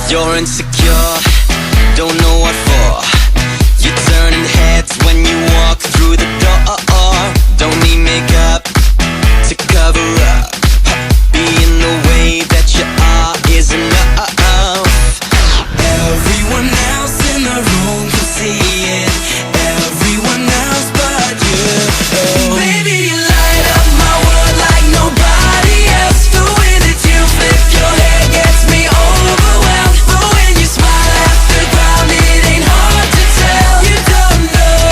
You're insecure, don't know what for. You're turning heads when you walk through the door. Don't need makeup to cover up. Being the way that you are is enough. Everyone else in the room can see it. Everyone else but you. Baby, you light up my world like nobody else. The way that you flip your hair gets me overwhelmed. But when you smile at the ground, it ain't hard to tell. You don't know,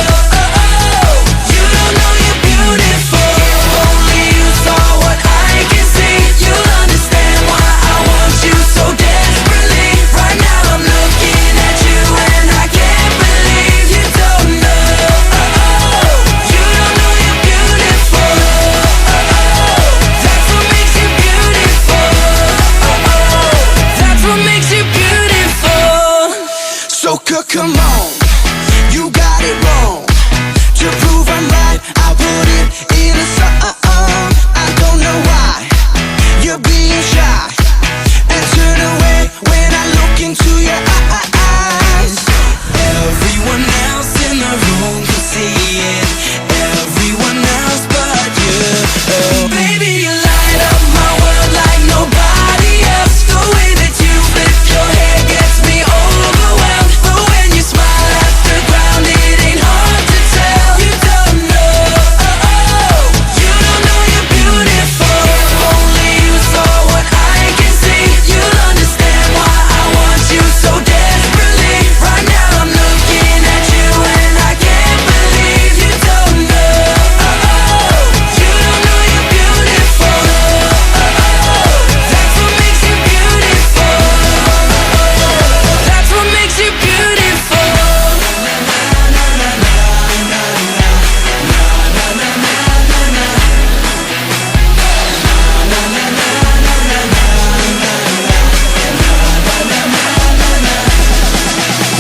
you don't know you're beautiful. If only you saw what I can see, you'll understand why I want you so desperately. Right now I'm looking at you and I can't believe you don't know, you don't know you're beautiful. That's what makes you beautiful. That's what makes you beautiful. So come on, you got it wrong. To prove I'm right, I'll put it in a song. I don't know why you're being shy and turn away when I look into your eyes. Everyone else in the room can see it. Everyone else but you. Baby, you light up my world like nobody else. The way that you flip your hair gets me overwhelmed. But when you smile at the ground, it ain't hard to tell. You don't know, you don't know you're beautiful. If only you saw what I can see, you'll understand why I want you so desperately. Right now I'm looking at you and I can't believe you don't know, you don't know you're beautiful. That's what makes you beautiful. That's what makes you beautiful.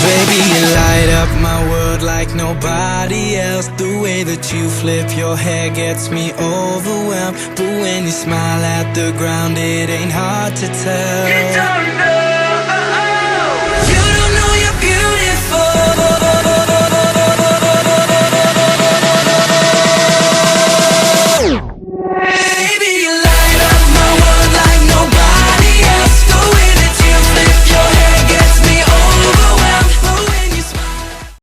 Baby, you light up my world like nobody else. The way that you flip your hair gets me overwhelmed. But when you smile at the ground, it ain't hard to tell.